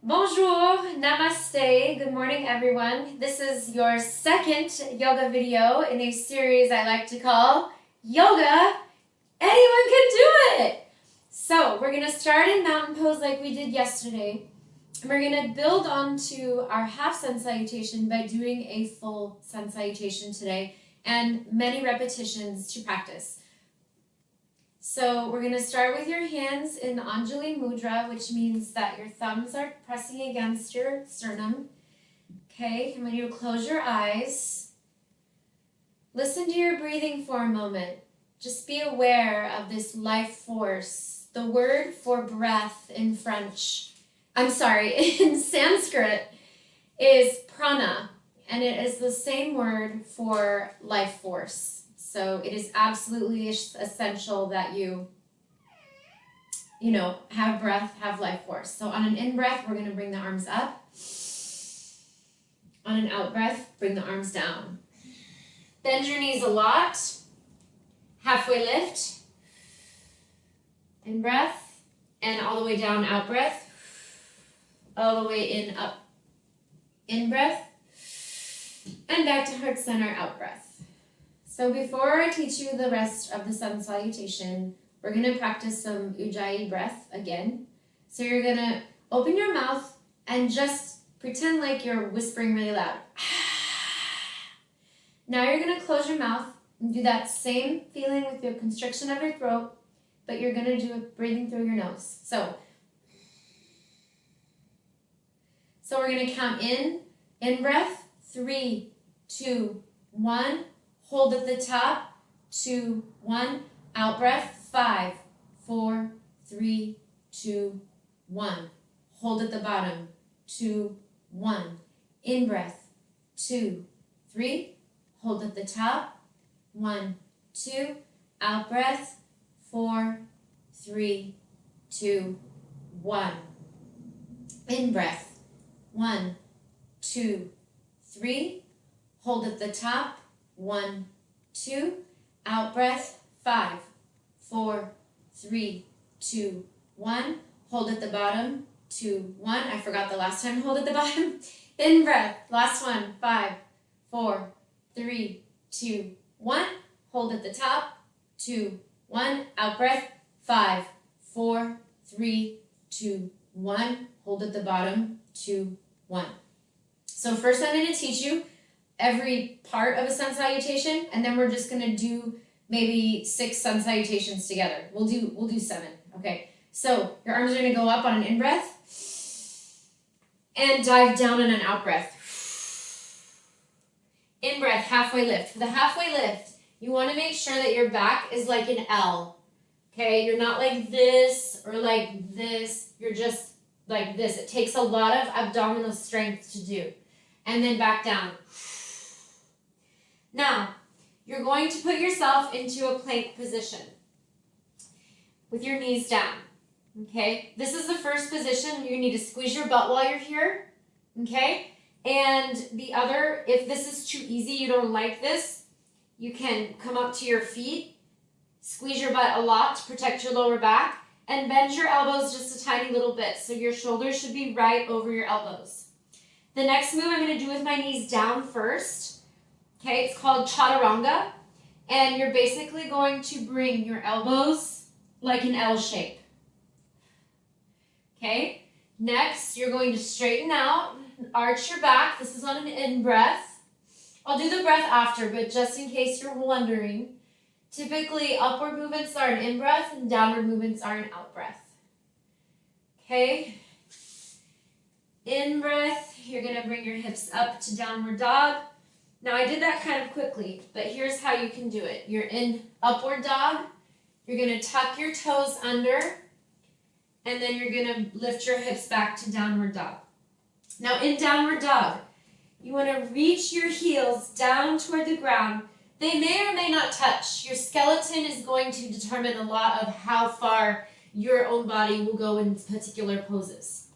Bonjour, namaste, good morning everyone. This is your second yoga video in a series I like to call Yoga, Anyone Can Do It! So we're going to start in mountain pose like we did yesterday. And we're going to build onto our half sun salutation by doing a full sun salutation today and many repetitions to practice. So we're going to start with your hands in Anjali Mudra, which means that your thumbs are pressing against your sternum. Okay, I want you to close your eyes. Listen to your breathing for a moment. Just be aware of this life force. The word for breath in in Sanskrit is prana, and it is the same word for life force. So it is absolutely essential that you have breath, have life force. So on an in-breath, we're going to bring the arms up. On an out-breath, bring the arms down. Bend your knees a lot. Halfway lift. In-breath. And all the way down, out-breath. All the way in, up. In-breath. And back to heart center, out-breath. So before I teach you the rest of the sun salutation, we're going to practice some Ujjayi breath again. So you're going to open your mouth and just pretend like you're whispering really loud. Now you're going to close your mouth and do that same feeling with the constriction of your throat, but you're going to do it breathing through your nose. So we're going to count in breath, 3, 2, 1. Hold at the top, 2, 1. Out breath, 5, 4, 3, 2, 1. Hold at the bottom, 2, 1. In breath, 2, 3. Hold at the top, 1, 2. Out breath, 4, 3, 2, 1. In breath, 1, 2, 3. Hold at the top, 1, 2. Out breath, 5, 4, 3, 2, 1. Hold at the bottom, 2, 1. I forgot the last time, hold at the bottom. In breath, last one, 5, 4, 3, 2, 1. Hold at the top, 2, 1. Out breath, 5, 4, 3, 2, 1. Hold at the bottom, 2, 1. So first I'm going to teach you every part of a sun salutation, and then we're just going to do maybe 6 sun salutations together. We'll do 7. Okay. So your arms are going to go up on an in-breath and dive down on an out-breath. In-breath, halfway lift. For the halfway lift, you want to make sure that your back is like an L. Okay? You're not like this or like this. You're just like this. It takes a lot of abdominal strength to do. And then back down. Now, you're going to put yourself into a plank position with your knees down, okay? This is the first position. You need to squeeze your butt while you're here, okay? And the other, if this is too easy, you don't like this, you can come up to your feet, squeeze your butt a lot to protect your lower back, and bend your elbows just a tiny little bit, so your shoulders should be right over your elbows. The next move I'm going to do with my knees down first. Okay, it's called chaturanga, and you're basically going to bring your elbows like an L shape. Okay, next you're going to straighten out, arch your back. This is on an in-breath. I'll do the breath after, but just in case you're wondering, typically upward movements are an in-breath and downward movements are an out-breath. Okay, in-breath, you're going to bring your hips up to downward dog. Now I did that kind of quickly, but here's how you can do it. You're in upward dog, you're going to tuck your toes under, and then you're going to lift your hips back to downward dog. Now in downward dog, you want to reach your heels down toward the ground. They may or may not touch. Your skeleton is going to determine a lot of how far your own body will go in particular poses.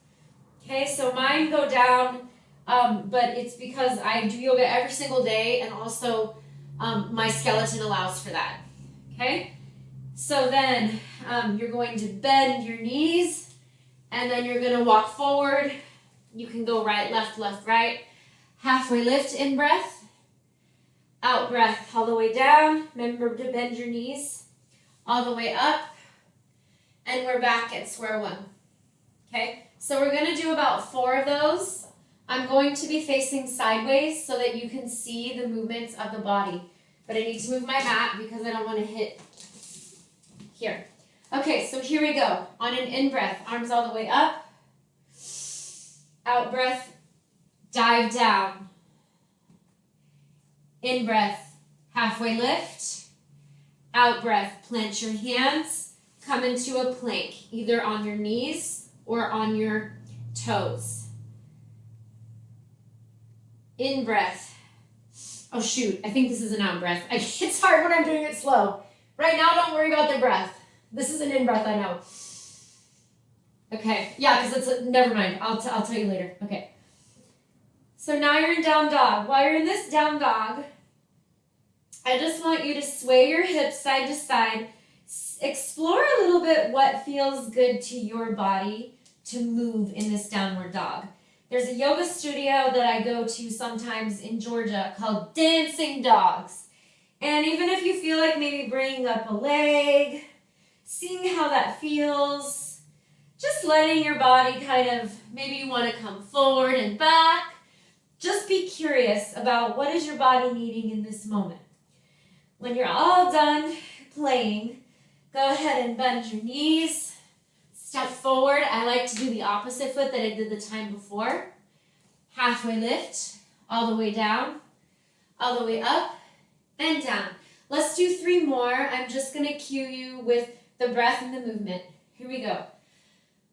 Okay, so mine go down. But it's because I do yoga every single day, and also my skeleton allows for that, okay? So then you're going to bend your knees, and then you're going to walk forward You can go right, left, right. Halfway lift, in breath. Out breath, all the way down. Remember to bend your knees. All the way up. And we're back at square one. Okay, so we're going to do about 4 of those. I'm going to be facing sideways so that you can see the movements of the body. But I need to move my mat because I don't want to hit here. Okay, so here we go. On an in-breath, arms all the way up. Out-breath, dive down. In-breath, halfway lift. Out-breath, plant your hands. Come into a plank, either on your knees or on your toes. In-breath. Oh shoot, I think this is an out-breath. It's hard when I'm doing it slow. Right now, don't worry about the breath. This is an in-breath, I know. Okay, yeah, because it's never mind. I'll tell you later. Okay. So now you're in down dog. While you're in this down dog, I just want you to sway your hips side to side. Explore a little bit what feels good to your body to move in this downward dog. There's a yoga studio that I go to sometimes in Georgia called Dancing Dogs. And even if you feel like maybe bringing up a leg, seeing how that feels, just letting your body kind of, maybe you want to come forward and back. Just be curious about what is your body needing in this moment. When you're all done playing, go ahead and bend your knees. Step forward. I like to do the opposite foot that I did the time before. Halfway lift, all the way down, all the way up, and down. Let's do 3 more. I'm just going to cue you with the breath and the movement. Here we go.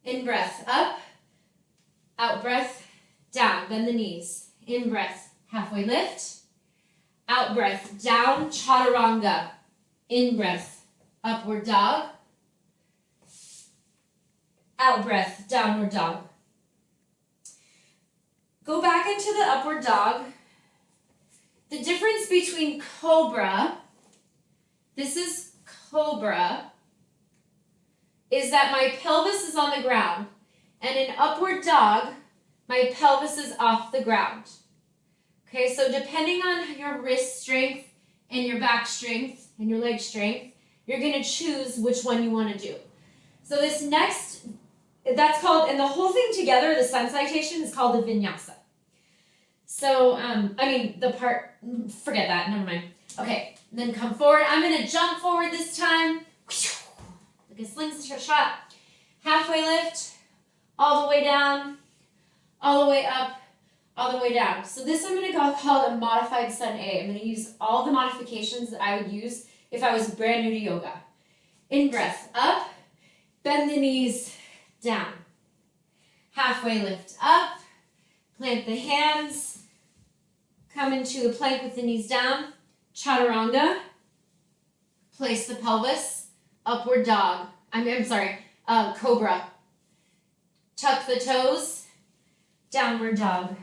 In breath, up. Out breath, down. Bend the knees. In breath, halfway lift. Out breath, down, chaturanga. In breath, upward dog. Out breath, downward dog. Go back into the upward dog. The difference between cobra, this is cobra, is that my pelvis is on the ground, and in upward dog, my pelvis is off the ground. Okay, so depending on your wrist strength and your back strength and your leg strength, you're going to choose which one you want to do. So this next, that's called, and the whole thing together, the sun salutation, is called the vinyasa. So, forget that, never mind. Okay, then come forward. I'm going to jump forward this time. Like a slingshot. Halfway lift, all the way down, all the way up, all the way down. So this I'm going to call a modified sun A. I'm going to use all the modifications that I would use if I was brand new to yoga. In breath, up, bend the knees, down. Halfway lift up, plant the hands, come into the plank with the knees down, chaturanga, place the pelvis, upward dog. Cobra. Tuck the toes, downward dog.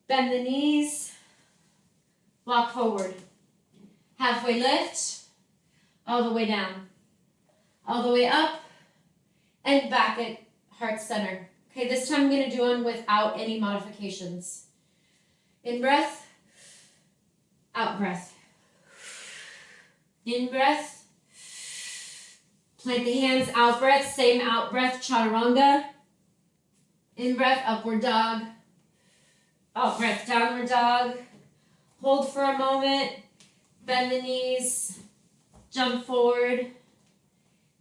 Bend the knees, walk forward. Halfway lift, all the way down, all the way up, and back at heart center. Okay, this time I'm going to do one without any modifications. In breath, out breath. In breath, plant the hands, out breath, same out breath, chaturanga. In breath, upward dog. Out breath, downward dog. Hold for a moment, bend the knees, jump forward.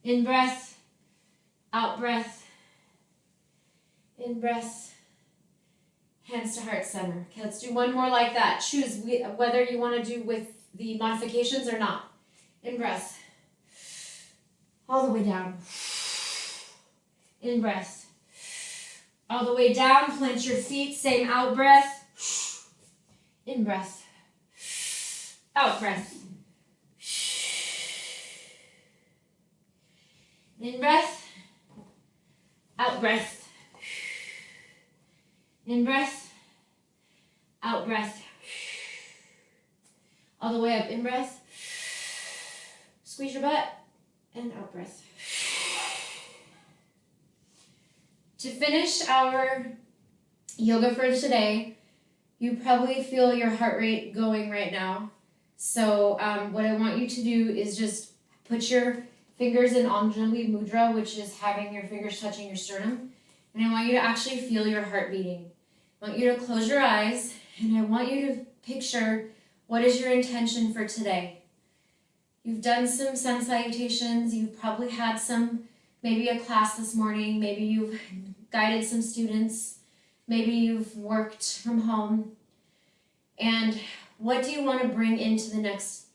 In breath, out breath. In breath, hands to heart center. Okay, let's do one more like that. Choose whether you want to do with the modifications or not. In breath, all the way down. In breath, all the way down. Plant your feet, same out breath. In breath, out breath. In breath, out breath. In breath, out breath. All the way up, in breath. Squeeze your butt, and out breath. To finish our yoga for today, you probably feel your heart rate going right now. So what I want you to do is just put your fingers in Anjali Mudra, which is having your fingers touching your sternum. And I want you to actually feel your heart beating. I want you to close your eyes, and I want you to picture what is your intention for today. You've done some sun salutations, you've probably had maybe a class this morning, maybe you've guided some students, maybe you've worked from home. And what do you want to bring into the next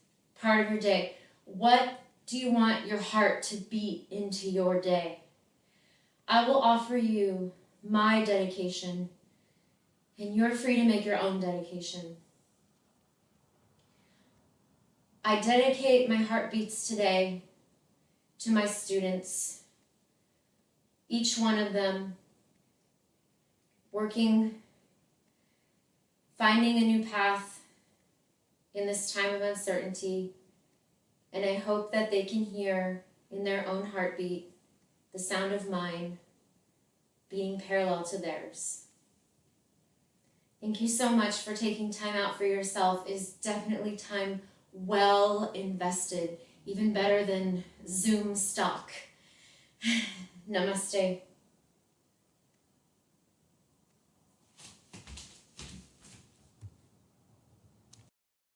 part of your day? What do you want your heart to beat into your day? I will offer you my dedication, and you're free to make your own dedication. I dedicate my heartbeats today to my students, each one of them working, finding a new path in this time of uncertainty, and I hope that they can hear in their own heartbeat the sound of mine being parallel to theirs. Thank you so much for taking time out for yourself. It is definitely time well invested, even better than Zoom stock. Namaste.